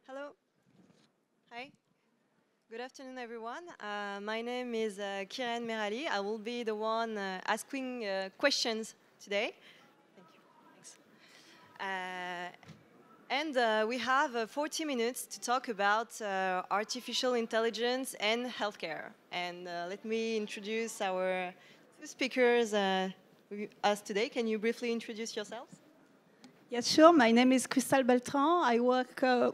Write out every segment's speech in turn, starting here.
Hello. Hi. Good afternoon, everyone. My name is Kiran Merali. I will be the one asking questions today. Thank you. Thanks. And we have 40 minutes to talk about artificial intelligence and healthcare. And let me introduce our two speakers with us today. Can you briefly introduce yourselves? Yes, sure. My name is Christelle Beltran. I work I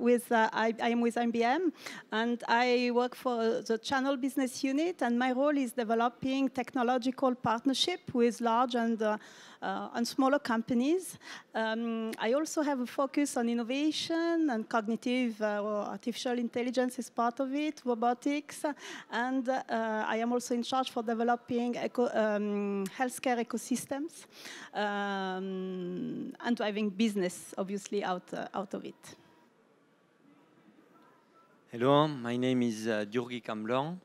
am with IBM, and I work for the Channel Business Unit, and my role is developing technological partnership with large and smaller companies. I also have a focus on innovation and cognitive artificial intelligence is part of it, robotics, and I am also in charge for developing healthcare ecosystems and driving business, obviously, out of it. Hello, my name is György Kamblan.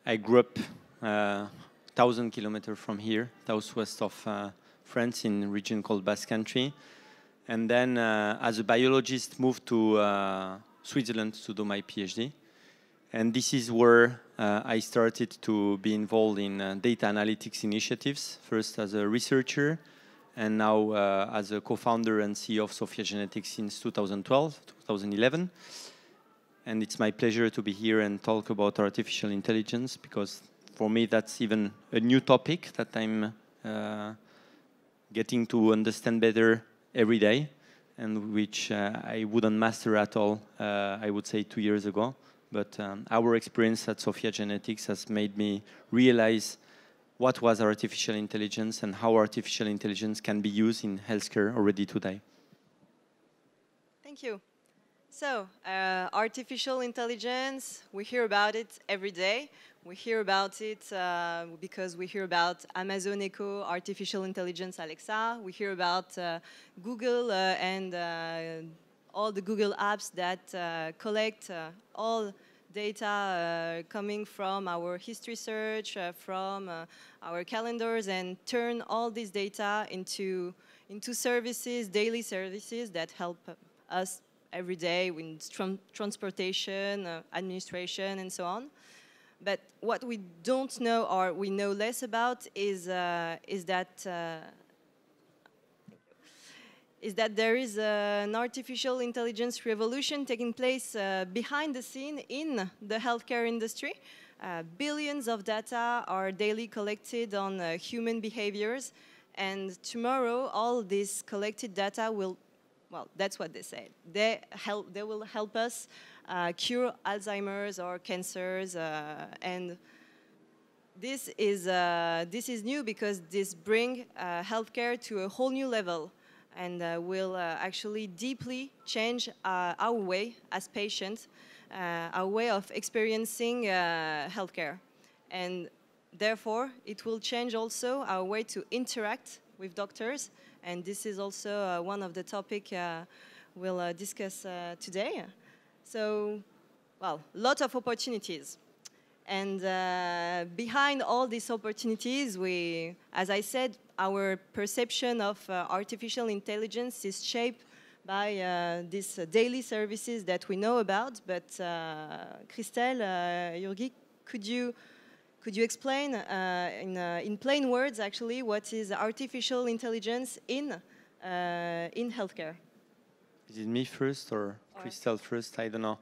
I grew up 1,000 kilometers from here, southwest of France, in a region called Basque Country. And then, as a biologist, moved to Switzerland to do my PhD. And this is where I started to be involved in data analytics initiatives, first as a researcher, and now as a co-founder and CEO of SOPHiA GENETICS since 2012, 2011. And it's my pleasure to be here and talk about artificial intelligence, because for me that's even a new topic that I'm getting to understand better every day, and which I wouldn't master at all, I would say 2 years ago. But our experience at SOPHiA GENETICS has made me realize what was artificial intelligence and how artificial intelligence can be used in healthcare already today. Thank you. So, artificial intelligence, we hear about it every day. We hear about it because we hear about Amazon Echo, artificial intelligence Alexa. We hear about Google and all the Google apps that collect all data coming from our history search, from our calendars, and turn all this data into services, daily services that help us every day with transportation, administration, and so on. But what we don't know, or we know less about, is that there is an artificial intelligence revolution taking place behind the scene in the healthcare industry. Billions of data are daily collected on human behaviors, and tomorrow all this collected data will, well, that's what they say. They will help us cure Alzheimer's or cancers, and this is new because this brings healthcare to a whole new level, and will actually deeply change our way as patients, our way of experiencing healthcare. And therefore, it will change also our way to interact with doctors. And this is also one of the topics we'll discuss today. So, well, lots of opportunities. And behind all these opportunities, as I said, our perception of artificial intelligence is shaped by these daily services that we know about. But Christelle, György, could you explain in plain words, actually, what is artificial intelligence in healthcare? Is it me first or Christelle first? I don't know.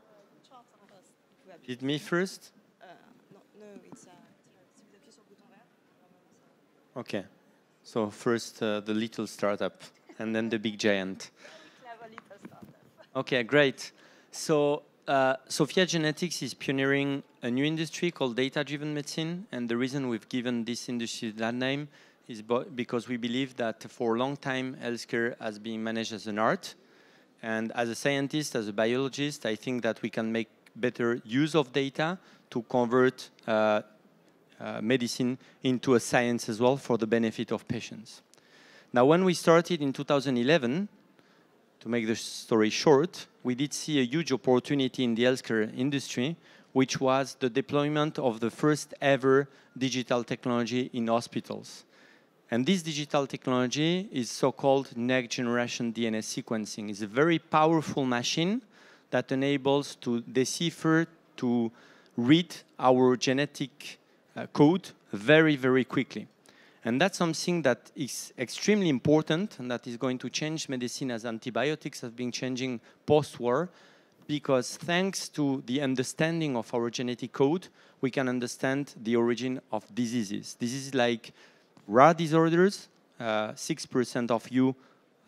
Is it me first? No, it's Okay. So first the little startup, and then the big giant. Okay, great. So SOPHiA GENETICS is pioneering a new industry called data-driven medicine, and the reason we've given this industry that name is because we believe that for a long time healthcare has been managed as an art, and as a scientist, as a biologist, I think that we can make better use of data to convert medicine into a science as well for the benefit of patients. Now, when we started in 2011, to make the story short, we did see a huge opportunity in the healthcare industry, which was the deployment of the first ever digital technology in hospitals. And this digital technology is so-called next-generation DNA sequencing. It's a very powerful machine that enables to decipher, to read our genetic code very, very quickly. And that's something that is extremely important and that is going to change medicine as antibiotics have been changing post-war, because thanks to the understanding of our genetic code, we can understand the origin of diseases. Diseases like rare disorders, 6% of you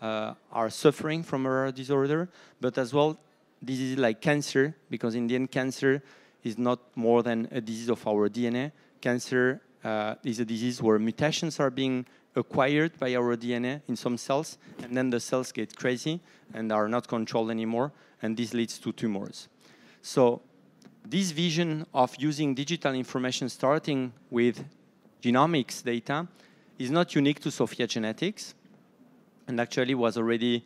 are suffering from a rare disorder, but as well diseases like cancer, because in the end cancer is not more than a disease of our DNA. Cancer is a disease where mutations are being acquired by our DNA in some cells, and then the cells get crazy and are not controlled anymore, and this leads to tumors. So this vision of using digital information starting with genomics data is not unique to SOPHiA GENETICS, and actually was already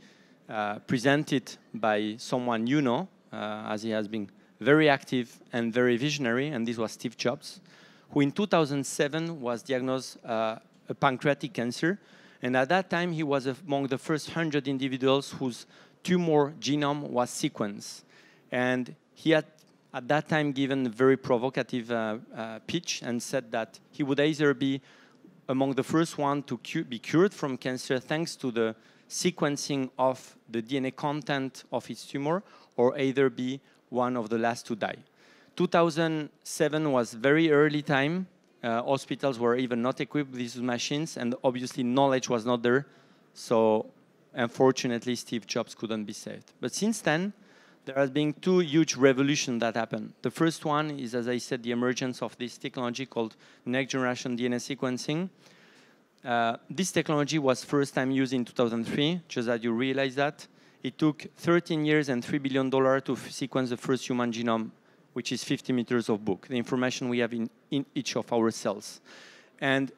presented by someone you know, as he has been very active and very visionary, and this was Steve Jobs, who in 2007 was diagnosed a pancreatic cancer. And at that time, he was among the first 100 individuals whose tumor genome was sequenced. And he had, at that time, given a very provocative pitch and said that he would either be among the first one to be cured from cancer thanks to the sequencing of the DNA content of his tumor, or either be one of the last to die. 2007 was very early time. Hospitals were even not equipped with these machines, and obviously knowledge was not there. So unfortunately, Steve Jobs couldn't be saved. But since then, there has been two huge revolutions that happened. The first one is, as I said, the emergence of this technology called next-generation DNA sequencing. This technology was first time used in 2003, just that you realize that. It took 13 years and $3 billion to sequence the first human genome, which is 50 meters of book, the information we have in each of our cells. And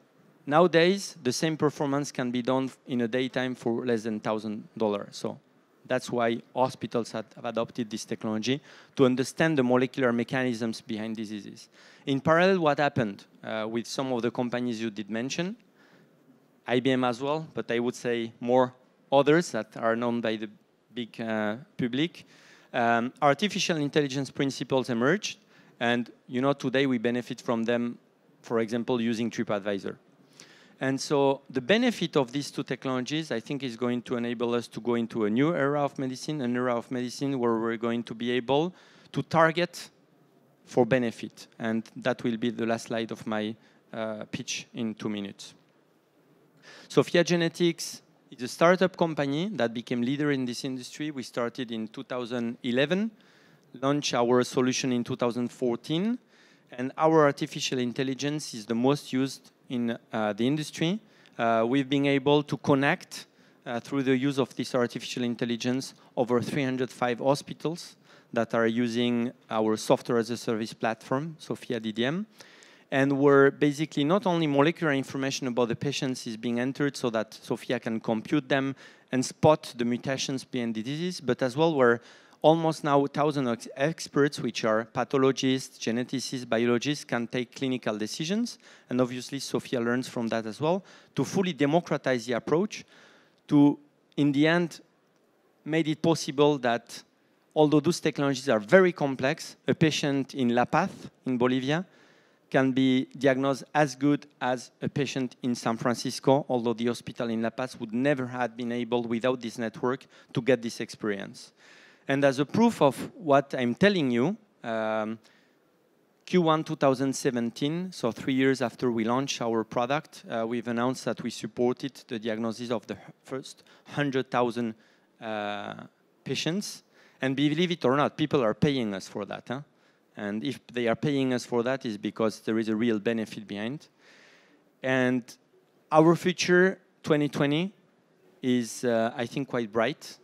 nowadays, the same performance can be done in a daytime for less than $1,000. So that's why hospitals have adopted this technology to understand the molecular mechanisms behind diseases. In parallel, what happened with some of the companies you did mention, IBM as well, but I would say more others that are known by the big public, artificial intelligence principles emerged, and you know today we benefit from them, for example, using TripAdvisor. And so the benefit of these two technologies, I think, is going to enable us to go into a new era of medicine, an era of medicine where we're going to be able to target for benefit. And that will be the last slide of my pitch in 2 minutes. SOPHiA GENETICS is a startup company that became leader in this industry. We started in 2011, launched our solution in 2014, and our artificial intelligence is the most used in the industry. We've been able to connect, through the use of this artificial intelligence, over 305 hospitals that are using our software as a service platform, SOPHiA DDM. And where basically not only molecular information about the patients is being entered so that SOPHiA can compute them and spot the mutations behind the disease, but as well where almost now 1,000 experts, which are pathologists, geneticists, biologists, can take clinical decisions. And obviously SOPHiA learns from that as well, to fully democratize the approach, to, in the end, made it possible that although those technologies are very complex, a patient in La Paz, in Bolivia, can be diagnosed as good as a patient in San Francisco, although the hospital in La Paz would never have been able, without this network, to get this experience. And as a proof of what I'm telling you, Q1 2017, so 3 years after we launched our product, we've announced that we supported the diagnosis of the first 100,000 patients. And believe it or not, people are paying us for that. Huh? And if they are paying us for that, is because there is a real benefit behind. And our future, 2020, is, I think, quite bright,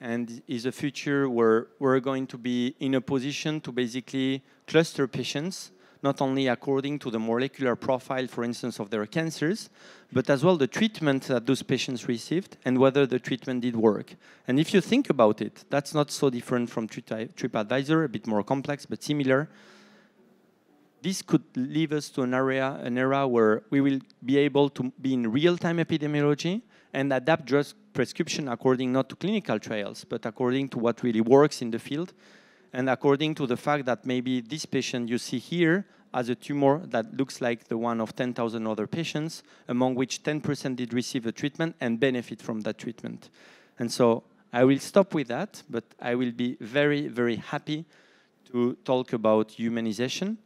and is a future where we're going to be in a position to basically cluster patients, not only according to the molecular profile, for instance, of their cancers, but as well the treatment that those patients received and whether the treatment did work. And if you think about it, that's not so different from TripAdvisor, a bit more complex, but similar. this could lead us to an era where we will be able to be in real-time epidemiology and adapt drug prescription according not to clinical trials, but according to what really works in the field, and according to the fact that maybe this patient you see here has a tumor that looks like the one of 10,000 other patients, among which 10% did receive a treatment and benefit from that treatment. And so I will stop with that, but I will be very, very happy to talk about humanization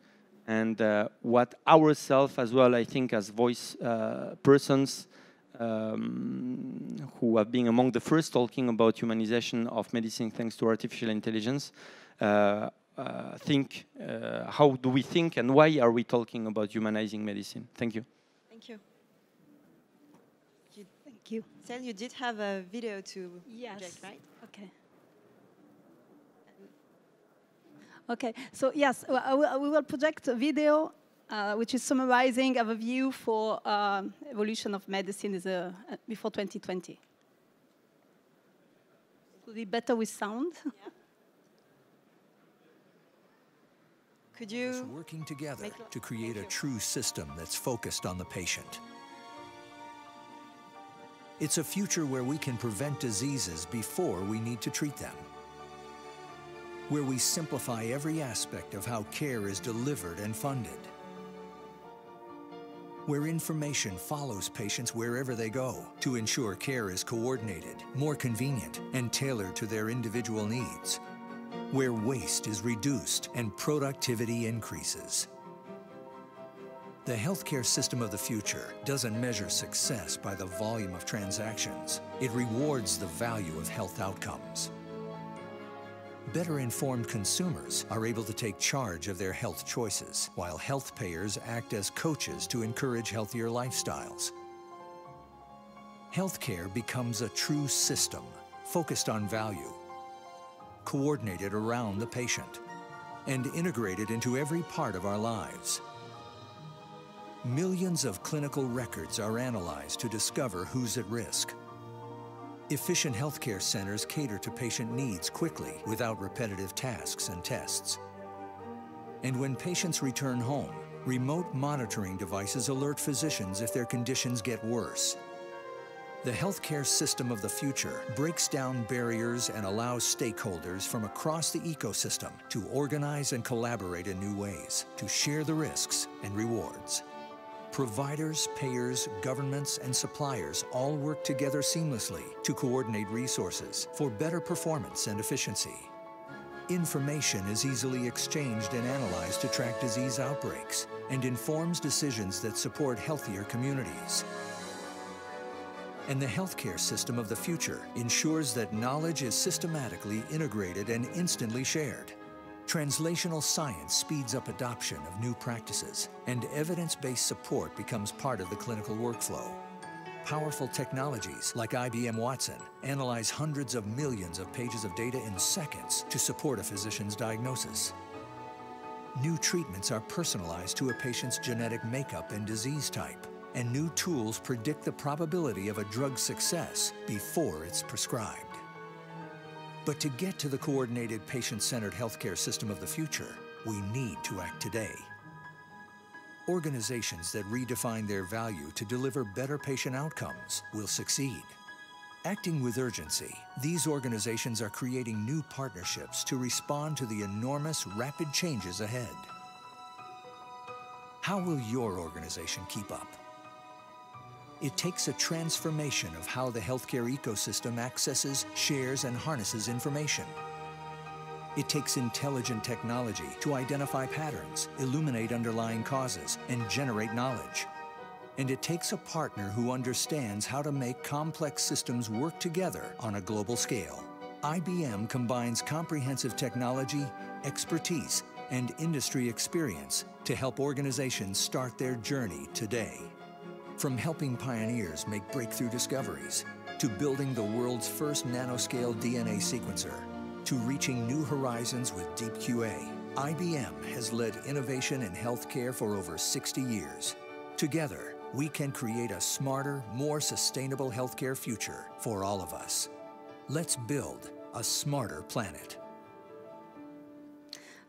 and what ourselves as well, I think, as voice persons who have been among the first talking about humanization of medicine thanks to artificial intelligence, think, how do we think and why are we talking about humanizing medicine? Thank you. Thank you. Thank you. Cel, you did have a video to project, right? Okay. Okay, so yes, we will project a video which is summarizing our view for evolution of medicine before 2020. It will be better with sound. Yeah. Could you working together to create a true system that's focused on the patient? It's a future where we can prevent diseases before we need to treat them, where we simplify every aspect of how care is delivered and funded, where information follows patients wherever they go to ensure care is coordinated, more convenient, and tailored to their individual needs, where waste is reduced and productivity increases. The healthcare system of the future doesn't measure success by the volume of transactions. It rewards the value of health outcomes. Better informed consumers are able to take charge of their health choices, while health payers act as coaches to encourage healthier lifestyles. Healthcare becomes a true system, focused on value, coordinated around the patient, and integrated into every part of our lives. Millions of clinical records are analyzed to discover who's at risk. Efficient healthcare centers cater to patient needs quickly without repetitive tasks and tests. And when patients return home, remote monitoring devices alert physicians if their conditions get worse. The healthcare system of the future breaks down barriers and allows stakeholders from across the ecosystem to organize and collaborate in new ways, to share the risks and rewards. Providers, payers, governments, and suppliers all work together seamlessly to coordinate resources for better performance and efficiency. Information is easily exchanged and analyzed to track disease outbreaks and informs decisions that support healthier communities. And the healthcare system of the future ensures that knowledge is systematically integrated and instantly shared. Translational science speeds up adoption of new practices, and evidence-based support becomes part of the clinical workflow. Powerful technologies like IBM Watson analyze hundreds of millions of pages of data in seconds to support a physician's diagnosis. New treatments are personalized to a patient's genetic makeup and disease type, and new tools predict the probability of a drug's success before it's prescribed. But to get to the coordinated patient-centered healthcare system of the future, we need to act today. Organizations that redefine their value to deliver better patient outcomes will succeed. Acting with urgency, these organizations are creating new partnerships to respond to the enormous, rapid changes ahead. How will your organization keep up? It takes a transformation of how the healthcare ecosystem accesses, shares, and harnesses information. It takes intelligent technology to identify patterns, illuminate underlying causes, and generate knowledge. And it takes a partner who understands how to make complex systems work together on a global scale. IBM combines comprehensive technology, expertise, and industry experience to help organizations start their journey today. From helping pioneers make breakthrough discoveries, to building the world's first nanoscale DNA sequencer, to reaching new horizons with Deep QA, IBM has led innovation in healthcare for over 60 years. Together, we can create a smarter, more sustainable healthcare future for all of us. Let's build a smarter planet.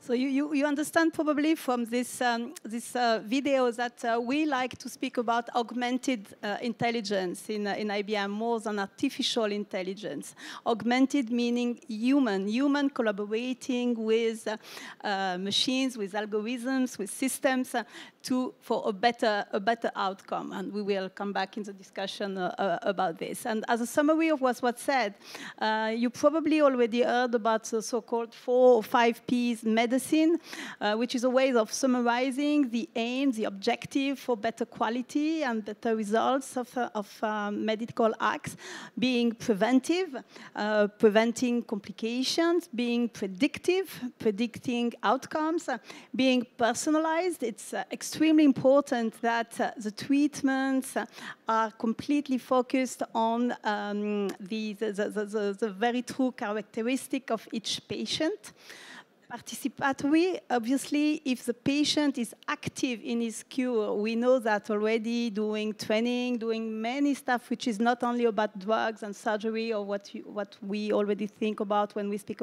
So you understand probably from this video that we like to speak about augmented intelligence in IBM more than artificial intelligence. Augmented meaning human collaborating with machines, with algorithms, with systems for a better outcome. And we will come back in the discussion about this. And as a summary of what was said, you probably already heard about the so-called 4 or 5 Ps medicine, which is a way of summarizing the aim, the objective for better quality and better results of medical acts, being preventive, preventing complications, being predictive, predicting outcomes, being personalized. It's extremely important that the treatments are completely focused on the very true characteristic of each patient. Participatory, obviously, if the patient is active in his cure, we know that already, doing training, doing many stuff which is not only about drugs and surgery or what we already think about when we think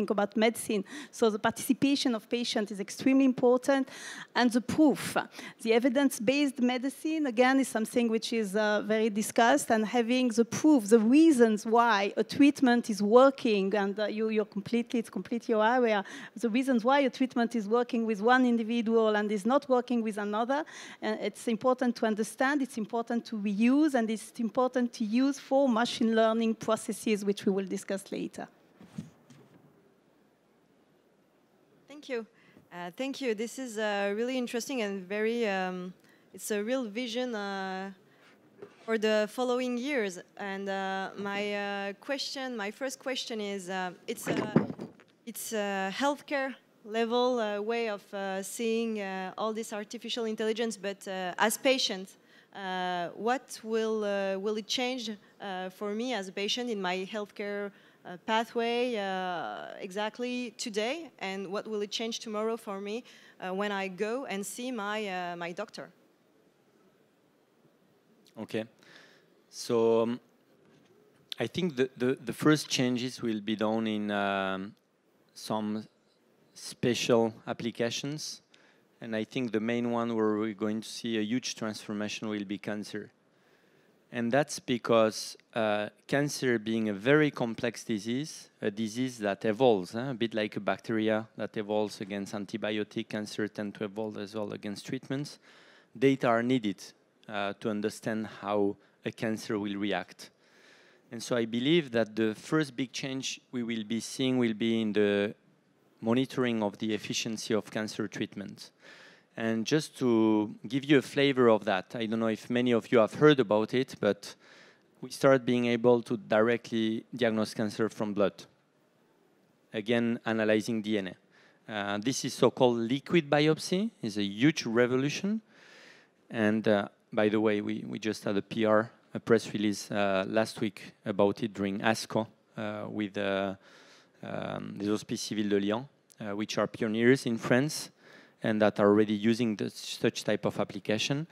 about medicine. So the participation of patients is extremely important, and the proof. The evidence-based medicine, again, is something which is very discussed, and having the proof, the reasons why a treatment is working, and it's completely your area. The reasons why a treatment is working with one individual and is not working with another, it's important to understand, it's important to reuse, and it's important to use for machine learning processes, which we will discuss later. Thank you. Thank you. This is really interesting and very, it's a real vision for the following years. And my first question is, it's a healthcare level way of seeing all this artificial intelligence, but as patients, what will it change for me as a patient in my healthcare pathway exactly today, and what will it change tomorrow for me when I go and see my doctor? Okay, so I think the first changes will be done in some special applications, and I think the main one where we're going to see a huge transformation will be cancer. And that's because cancer being a very complex disease, a disease that evolves, a bit like a bacteria that evolves against antibiotic, cancer tend to evolve as well against treatments. Data are needed to understand how a cancer will react. And so I believe that the first big change we will be seeing will be in the monitoring of the efficiency of cancer treatment. And just to give you a flavor of that, I don't know if many of you have heard about it, but we started being able to directly diagnose cancer from blood. Again, analyzing DNA. This is so-called liquid biopsy. It's a huge revolution. And by the way, we just had a press release last week about it during ASCO with les Hospices Civils de Lyon, which are pioneers in France and that are already using such type of application.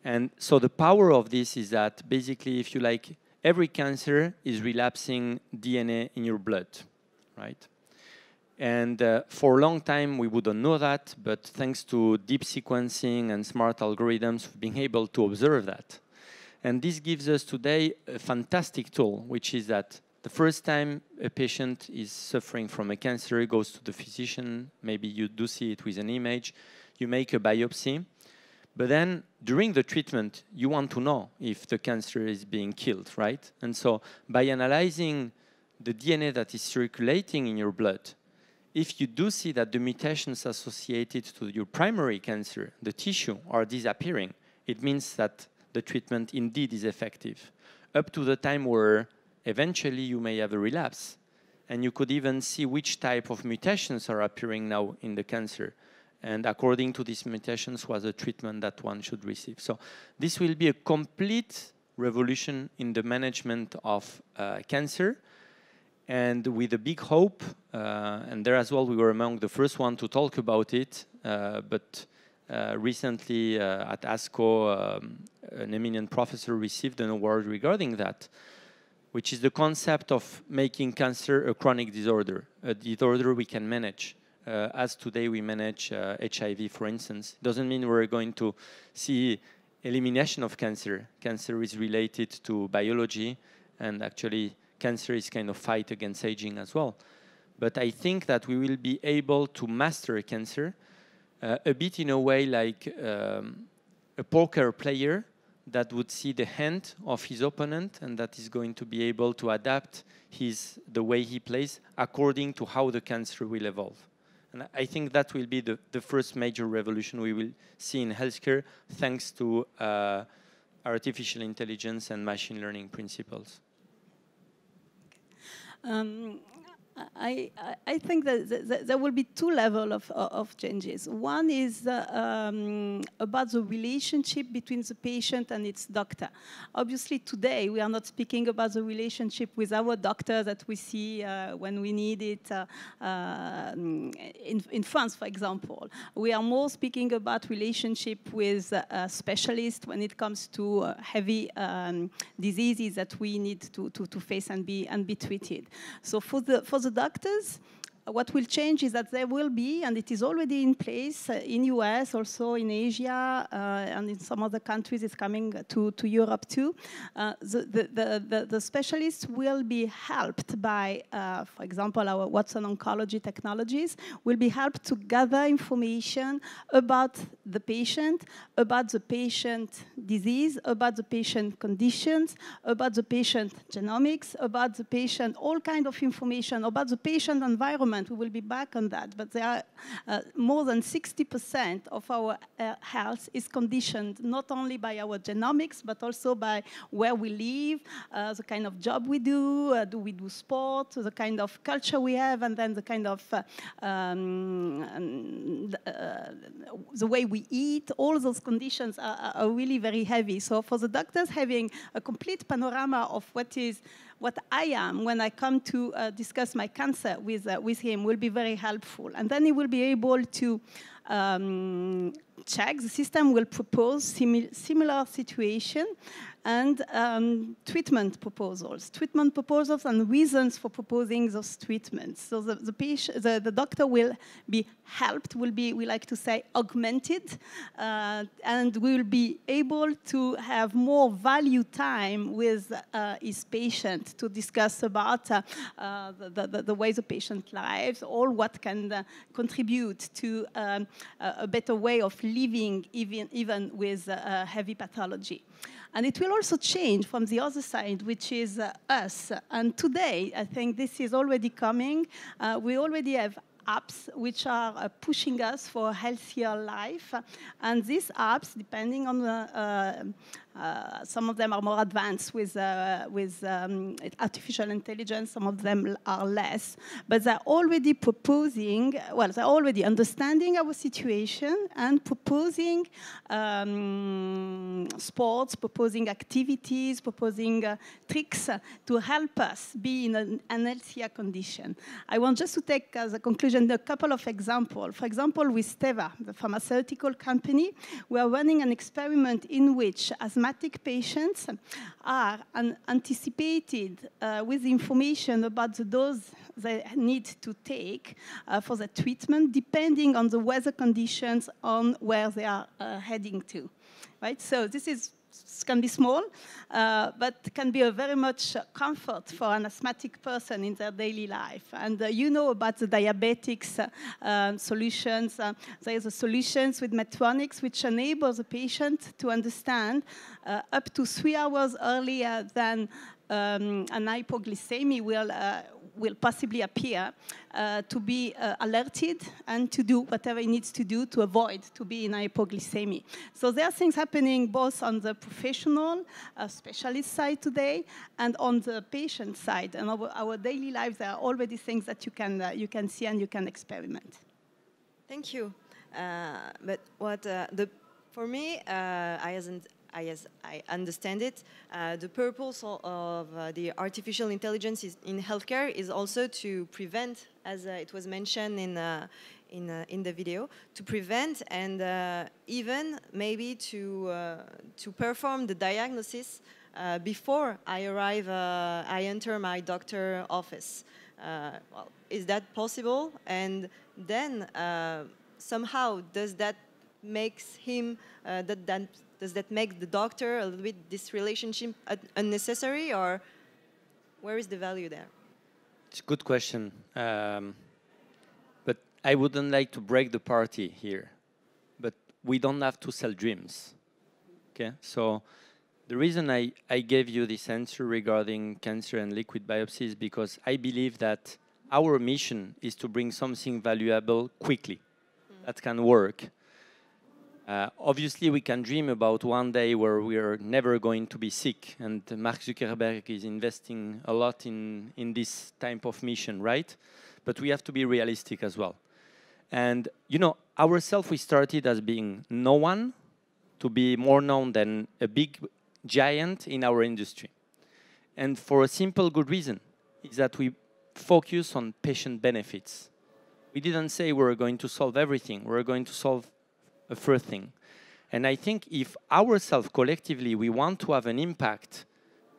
And so the power of this is that basically, if you like, every cancer is relapsing DNA in your blood, right? And for a long time, we wouldn't know that, but thanks to deep sequencing and smart algorithms, we've been able to observe that. And this gives us today a fantastic tool, which is that the first time a patient is suffering from a cancer, goes to the physician, maybe you do see it with an image, you make a biopsy, but then during the treatment, you want to know if the cancer is being killed, right? And so by analyzing the DNA that is circulating in your blood, if you do see that the mutations associated to your primary cancer, the tissue, are disappearing, it means that the treatment indeed is effective, up to the time where eventually you may have a relapse. And you could even see which type of mutations are appearing now in the cancer. And according to these mutations was a treatment that one should receive. So this will be a complete revolution in the management of cancer. And with a big hope, and there as well we were among the first one to talk about it, but recently at ASCO, an eminent professor received an award regarding that, which is the concept of making cancer a chronic disorder, a disorder we can manage, as today we manage HIV, for instance. Doesn't mean we're going to see elimination of cancer. Cancer is related to biology, and actually cancer is kind of fight against aging as well. But I think that we will be able to master cancer a bit in a way like a poker player that would see the hand of his opponent and that is going to be able to adapt the way he plays according to how the cancer will evolve. And I think that will be the first major revolution we will see in healthcare, thanks to artificial intelligence and machine learning principles. I think that there will be two levels of changes. One is about the relationship between the patient and its doctor. Obviously, today we are not speaking about the relationship with our doctor that we see when we need it in France, for example. We are more speaking about relationship with a specialist when it comes to heavy diseases that we need to face and be treated. So for the doctors, what will change is that there will be, and it is already in place in US, also in Asia, and in some other countries, it's coming to Europe too. The specialists will be helped by, for example, our Watson Oncology technologies, will be helped to gather information about the patient disease, about the patient conditions, about the patient genomics, about the patient, all kind of information about the patient environment. We will be back on that, but there are more than 60% of our health is conditioned not only by our genomics, but also by where we live, the kind of job we do we do sport, the kind of culture we have, and then the kind of the way we eat. All those conditions are really very heavy. So for the doctors, having a complete panorama of what I am when I come to discuss my cancer with him will be very helpful. And then he will be able to check. The system will propose similar situation and treatment proposals and reasons for proposing those treatments. So the doctor will be helped, we like to say augmented, and will be able to have more value time with his patient to discuss about the way the patient lives, or what can contribute to a better way of living even with heavy pathology. And it will also change from the other side, which is us. And today, I think this is already coming. We already have apps which are pushing us for a healthier life. And these apps, depending on the some of them are more advanced with artificial intelligence, some of them are less. But they're already proposing, well, they're already understanding our situation and proposing sports, proposing activities, proposing tricks to help us be in an healthier condition. I want just to take as a conclusion a couple of examples. For example, with Teva, the pharmaceutical company, we are running an experiment in which asthmatic patients are anticipated with information about the dose they need to take for the treatment, depending on the weather conditions on where they are heading to. Right? So this can be small, but can be a very much comfort for an asthmatic person in their daily life. And you know about the diabetics solutions. There is a solutions with Medtronic which enables the patient to understand up to 3 hours earlier than an hypoglycemia will possibly appear, to be alerted and to do whatever it needs to do to avoid to be in hypoglycemia. So there are things happening both on the professional, specialist side today, and on the patient side. And our daily lives, there are already things that you can see and you can experiment. Thank you. But what for me, as I understand it, the purpose of the artificial intelligence in healthcare is also to prevent, as it was mentioned in the video, to prevent and even maybe to perform the diagnosis before I enter my doctor office. Well, is that possible? And then somehow does that makes him does that make the doctor a little bit this relationship unnecessary, or where is the value there? It's a good question. But I wouldn't like to break the party here. But we don't have to sell dreams. Okay? So the reason I gave you this answer regarding cancer and liquid biopsy is because I believe that our mission is to bring something valuable quickly that can work. Obviously, we can dream about one day where we are never going to be sick, and Mark Zuckerberg is investing a lot in this type of mission, right? But we have to be realistic as well. And, you know, ourselves, we started as being no one to be more known than a big giant in our industry. And for a simple good reason, is that we focus on patient benefits. We didn't say we were going to solve everything. We were going to solve a first thing. And I think if ourselves collectively we want to have an impact,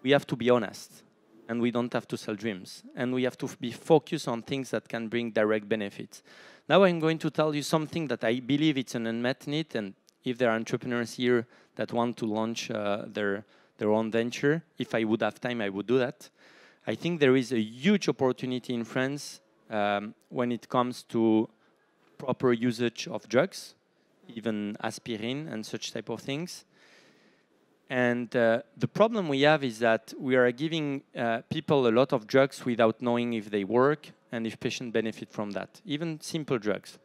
we have to be honest. And we don't have to sell dreams. And we have to be focused on things that can bring direct benefits. Now I'm going to tell you something that I believe it's an unmet need. And if there are entrepreneurs here that want to launch their own venture, if I would have time, I would do that. I think there is a huge opportunity in France when it comes to proper usage of drugs, even aspirin and such type of things. And the problem we have is that we are giving people a lot of drugs without knowing if they work and if patients benefit from that, even simple drugs.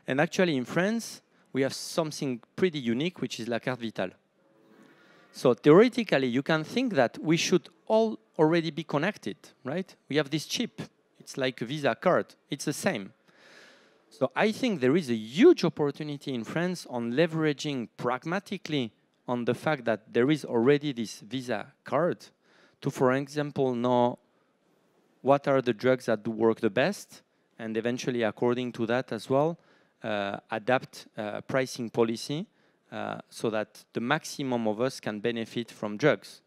And actually in France, we have something pretty unique, which is La Carte Vitale. So theoretically, you can think that we should all already be connected, right? We have this chip. It's like a Visa card. It's the same. So I think there is a huge opportunity in France on leveraging pragmatically on the fact that there is already this Visa card to, for example, know what are the drugs that do work the best, and eventually, according to that as well, adapt pricing policy so that the maximum of us can benefit from drugs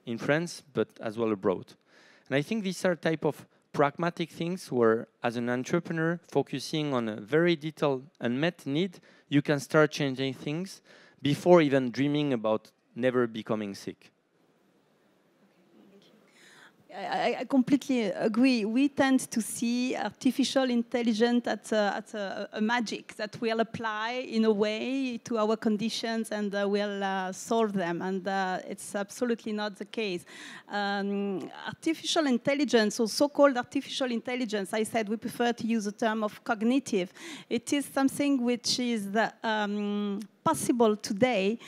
in France, but as well abroad. And I think these are type of pragmatic things where, as an entrepreneur, focusing on a very detailed unmet need, you can start changing things before even dreaming about never becoming sick. I completely agree. We tend to see artificial intelligence as a magic that will apply in a way to our conditions and will solve them. And it's absolutely not the case. Artificial intelligence, or so-called artificial intelligence, I said we prefer to use the term of cognitive. It is something which is possible today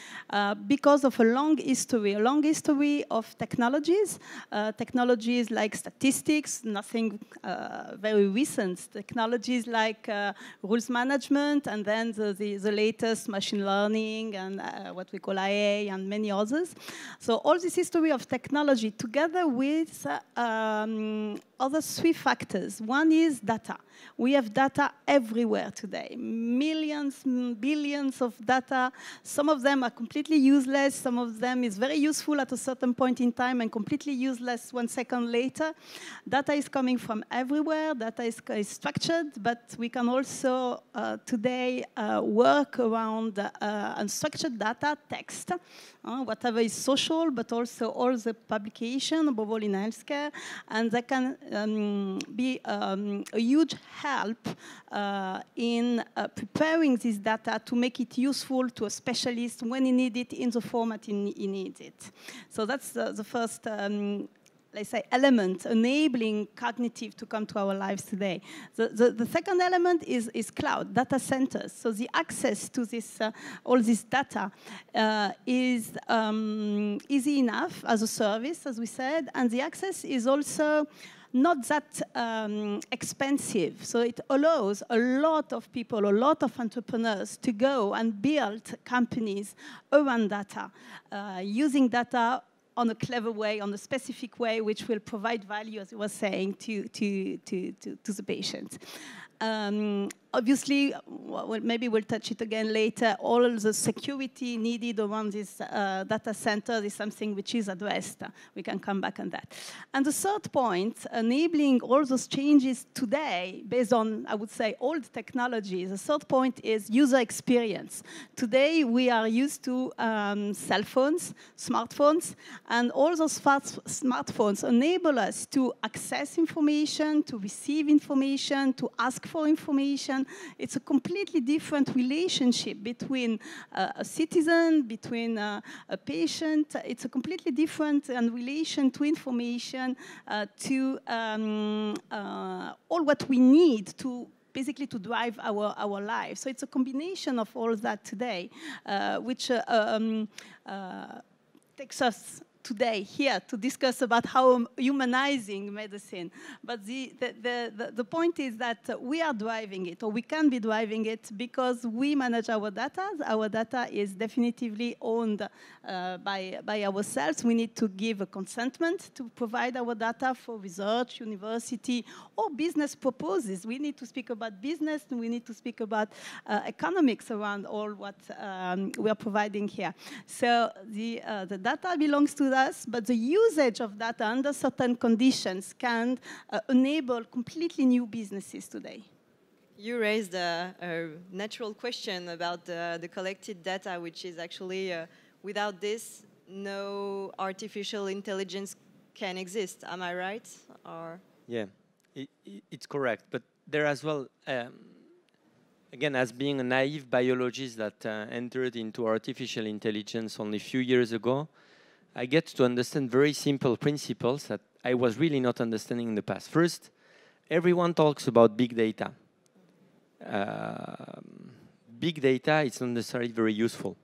because of a long history of technologies like statistics, nothing very recent, technologies like rules management, and then the latest machine learning and what we call AI and many others. So all this history of technology together with other three factors. One is data. We have data everywhere today. Millions, billions of data. Some of them are completely useless. Some of them is very useful at a certain point in time and completely useless 1 second later. Data is coming from everywhere. Data is structured, but we can also today work around unstructured data, text, whatever is social, but also all the publication, above all in healthcare, and that can be a huge help in preparing this data to make it useful to a specialist when he needs it in the format he needs it. So that's the first let's say, element enabling cognitive to come to our lives today. The second element is cloud, data centers. So the access to this, all this data is easy enough as a service, as we said, and the access is also not that expensive. So it allows a lot of people, a lot of entrepreneurs to go and build companies around data, using data on a clever way, on a specific way, which will provide value, as I was saying, to the patient. Obviously, well, maybe we'll touch it again later, all the security needed around this data center is something which is addressed. We can come back on that. And the third point, enabling all those changes today based on, I would say, old technologies. The third point is user experience. Today, we are used to cell phones, smartphones, and all those smartphones enable us to access information, to receive information, to ask for information. It's a completely different relationship between a citizen, between a patient. It's a completely different relation to information, to all what we need to basically to drive our lives. So it's a combination of all that today, which takes us today here to discuss about how humanizing medicine. But the point is that we are driving it, or we can be driving it, because we manage our data. Our data is definitively owned by ourselves. We need to give a consentment to provide our data for research, university, or business purposes. We need to speak about business, and we need to speak about economics around all what we are providing here. So the data belongs to us, but the usage of data under certain conditions can enable completely new businesses today. You raised a natural question about the collected data, which is actually, without this, no artificial intelligence can exist. Am I right? Or? Yeah, it's correct. But there as well, again, as being a naive biologist that entered into artificial intelligence only a few years ago, I get to understand very simple principles that I was really not understanding in the past. First, everyone talks about big data. Big data is not necessarily very useful.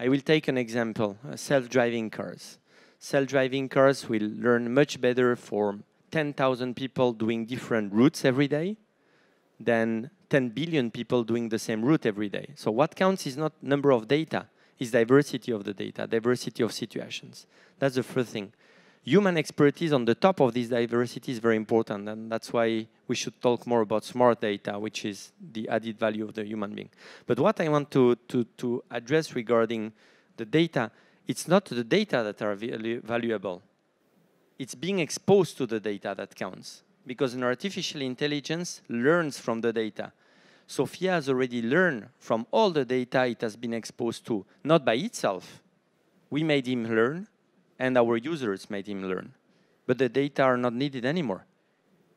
I will take an example, self-driving cars. Self-driving cars will learn much better for 10,000 people doing different routes every day than 10 billion people doing the same route every day. So what counts is not number of data, is diversity of the data, diversity of situations. That's the first thing. Human expertise on the top of this diversity is very important, and that's why we should talk more about smart data, which is the added value of the human being. But what I want to address regarding the data, it's not the data that are valuable. It's being exposed to the data that counts, because an artificial intelligence learns from the data. Sophia has already learned from all the data it has been exposed to, not by itself. We made him learn, and our users made him learn. But the data are not needed anymore.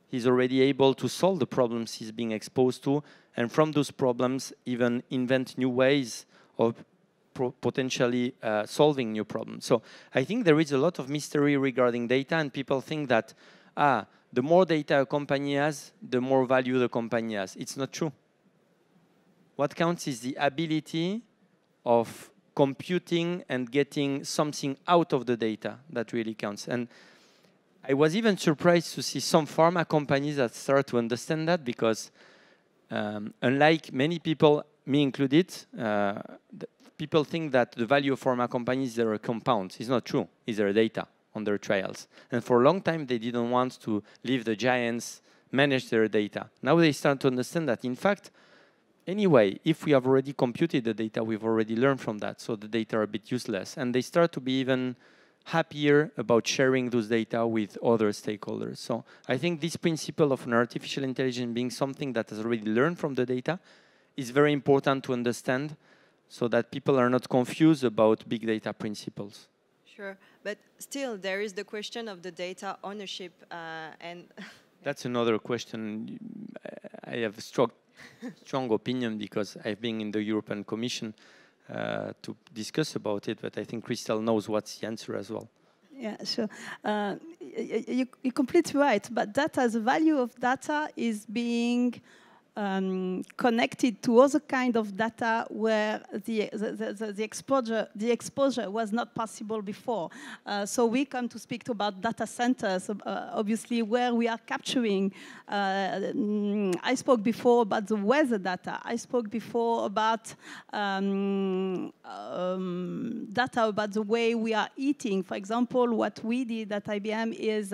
He's already able to solve the problems he's being exposed to, and from those problems, even invent new ways of potentially solving new problems. So I think there is a lot of mystery regarding data, and people think that, the more data a company has, the more value the company has. It's not true. What counts is the ability of computing and getting something out of the data that really counts. And I was even surprised to see some pharma companies that start to understand that, because unlike many people, me included, people think that the value of pharma companies is their compounds. It's not true. It's their data on their trials. And for a long time, they didn't want to leave the giants manage their data. Now they start to understand that, in fact, anyway, if we have already computed the data, we've already learned from that, so the data are a bit useless. And they start to be even happier about sharing those data with other stakeholders. So I think this principle of an artificial intelligence being something that has already learned from the data is very important to understand, so that people are not confused about big data principles. Sure, but still there is the question of the data ownership and... That's another question. I have a strong opinion, because I've been in the European Commission to discuss about it, but I think Christelle knows what's the answer as well. Yeah, sure. You're completely right, but data, the value of data is being connected to other kind of data where the exposure was not possible before. So we come to speak about data centers, obviously, where we are capturing. I spoke before about the weather data. I spoke before about data about the way we are eating. For example, what we did at IBM is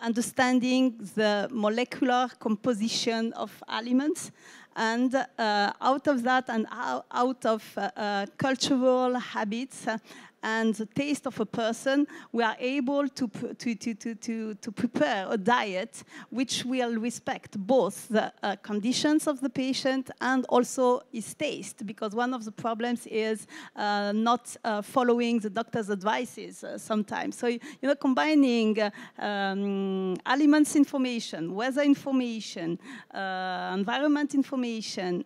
understanding the molecular composition of aliments. And out of that and out of cultural habits and the taste of a person, we are able to prepare a diet which will respect both the conditions of the patient and also his taste, because one of the problems is not following the doctor's advices sometimes. So, combining aliments information, weather information, environment information,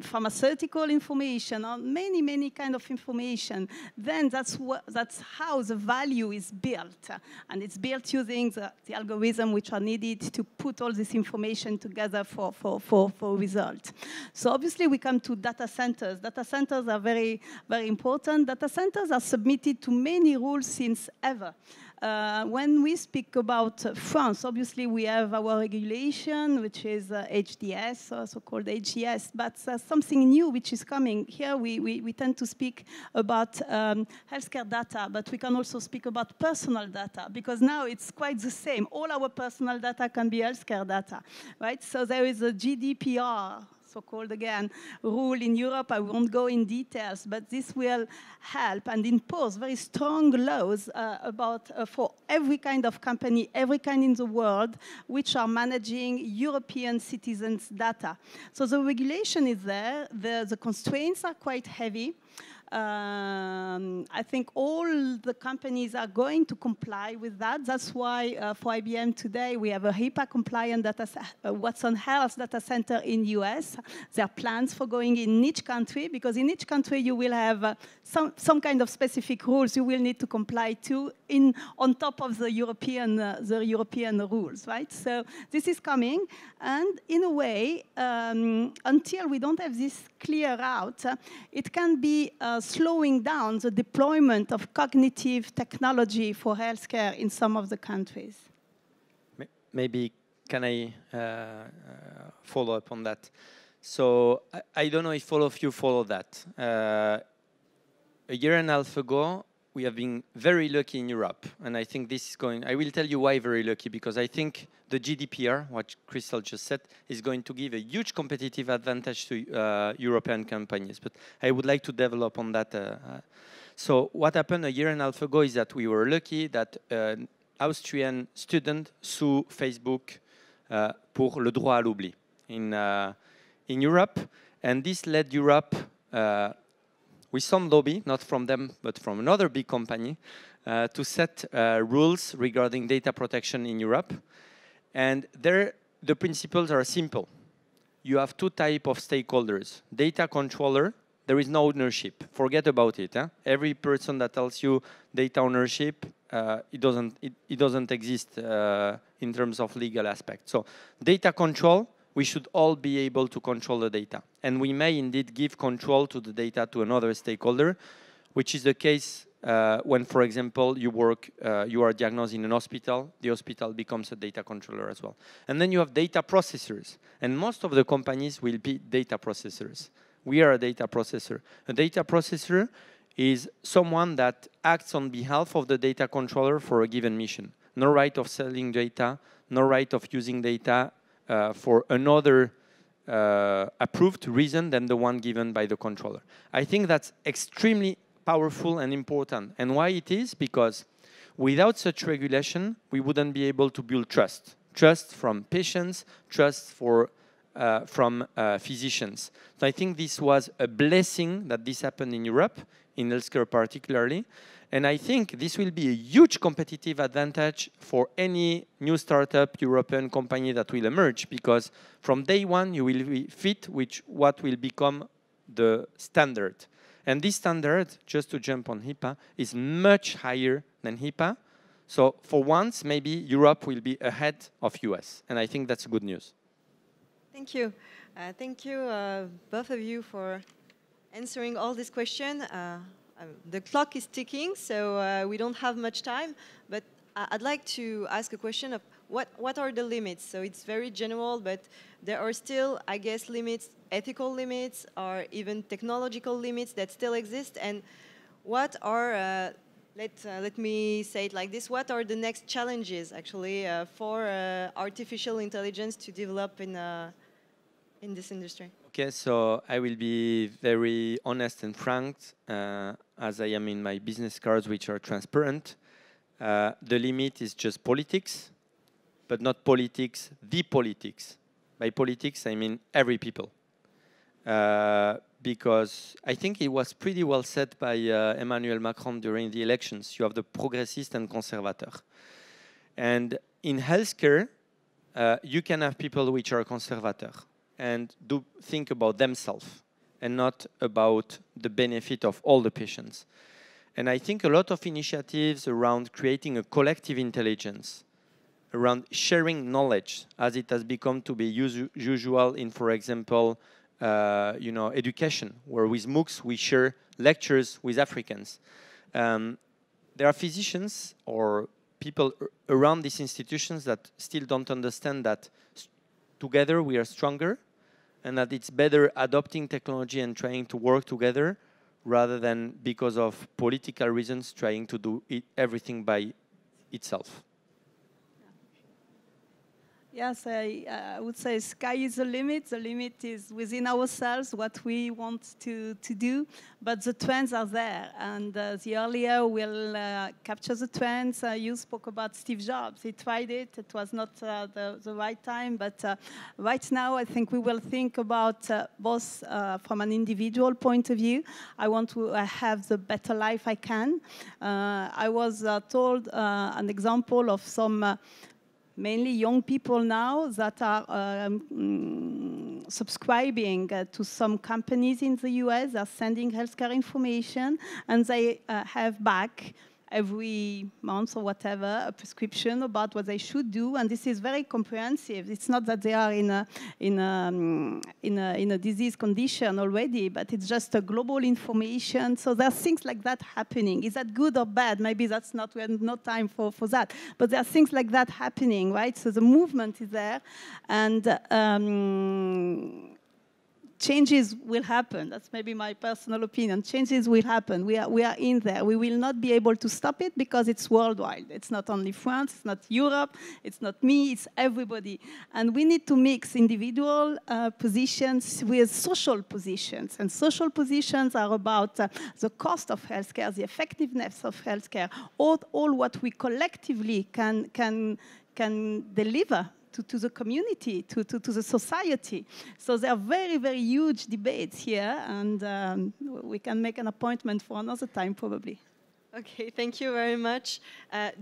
pharmaceutical information, or many kind of information, then that's how the value is built. And it's built using the algorithm which are needed to put all this information together for result. So obviously we come to data centers. Data centers are very, very important. Data centers are submitted to many rules since ever. When we speak about France, obviously we have our regulation, which is HDS, also called HGS, but something new which is coming. Here we tend to speak about healthcare data, but we can also speak about personal data, because now it's quite the same. All our personal data can be healthcare data, right? So there is a GDPR, so-called, again, rule in Europe. I won't go in details, but this will help and impose very strong laws about for every kind of company, every kind in the world, which are managing European citizens' data. So the regulation is there. The constraints are quite heavy. I think all the companies are going to comply with that. That's why for IBM today we have a HIPAA-compliant Watson Health data center in US. There are plans for going in each country, because in each country you will have some kind of specific rules you will need to comply to on top of the European rules, right? So this is coming, and in a way, until we don't have this clear out, it can be slowing down the deployment of cognitive technology for healthcare in some of the countries. Maybe can I follow up on that? So I don't know if all of you follow that. A year and a half ago, we have been very lucky in Europe, and I think this is going. I will tell you why very lucky, because I think the GDPR, what Crystal just said, is going to give a huge competitive advantage to European companies. But I would like to develop on that. So what happened a year and a half ago is that we were lucky that an Austrian student sued Facebook pour le droit à l'oubli in Europe, and this led Europe with some lobby, not from them, but from another big company, to set rules regarding data protection in Europe. And there, the principles are simple. You have two types of stakeholders. Data controller, there is no ownership. Forget about it. Every person that tells you data ownership, it doesn't exist in terms of legal aspect. So data control, we should all be able to control the data. And we may indeed give control to the data to another stakeholder, which is the case when, for example, you are diagnosed in an hospital, the hospital becomes a data controller as well. And then you have data processors. And most of the companies will be data processors. We are a data processor. A data processor is someone that acts on behalf of the data controller for a given mission. No right of selling data, no right of using data for another approved reason than the one given by the controller. I think that's extremely powerful and important. And why it is? Because without such regulation, we wouldn't be able to build trust. Trust from patients, trust from physicians. So I think this was a blessing that this happened in Europe, in healthcare particularly. And I think this will be a huge competitive advantage for any new startup European company that will emerge, because from day one you will be fit with what will become the standard. And this standard, just to jump on HIPAA, is much higher than HIPAA. So for once, maybe Europe will be ahead of US. And I think that's good news. Thank you. Thank you, both of you, for answering all these questions. The clock is ticking, so we don't have much time. But I'd like to ask a question of what are the limits? So it's very general, but there are still, I guess, limits, ethical limits, or even technological limits that still exist. And what are let me say it like this. What are the next challenges, actually, for artificial intelligence to develop in this industry? Okay, so I will be very honest and frank, as I am in my business cards, which are transparent. The limit is just politics, but not politics, the politics. By politics, I mean every people. Because I think it was pretty well said by Emmanuel Macron during the elections. You have the progressist and conservateur. And in healthcare, you can have people which are conservateur and do think about themselves and not about the benefit of all the patients. And I think a lot of initiatives around creating a collective intelligence, around sharing knowledge, as it has become to be usual in, for example, education, where with MOOCs we share lectures with Africans. There are physicians or people around these institutions that still don't understand that together we are stronger, and that it's better adopting technology and trying to work together rather than because of political reasons trying to do everything by itself. Yes, I would say sky is the limit. The limit is within ourselves, what we want to do, but the trends are there. And the earlier we'll capture the trends. You spoke about Steve Jobs. He tried it. It was not the right time, but right now I think we will think about both from an individual point of view. I want to have the better life I can. I was told an example of some mainly young people now that are subscribing to some companies in the US, are sending healthcare information, and they have back every month or whatever a prescription about what they should do, and this is very comprehensive. It's not that they are in a disease condition already, but it's just a global information. So there are things like that happening. Is that good or bad? Maybe that's not, we have no time for that. But there are things like that happening, right? So the movement is there, and changes will happen. That's maybe my personal opinion. Changes will happen. We are in there. We will not be able to stop it because it's worldwide. It's not only France, it's not Europe, it's not me, it's everybody. And we need to mix individual positions with social positions. And social positions are about the cost of healthcare, the effectiveness of healthcare, all what we collectively can deliver to the community, to the society. So there are very, very huge debates here, and we can make an appointment for another time, probably. Okay, thank you very much.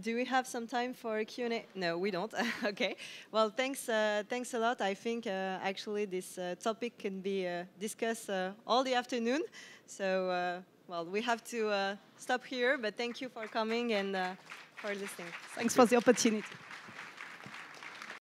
Do we have some time for a Q&A? No, we don't. Okay. Well, thanks a lot. I think actually this topic can be discussed all the afternoon. So, well, we have to stop here, but thank you for coming and for listening. Thanks for the opportunity.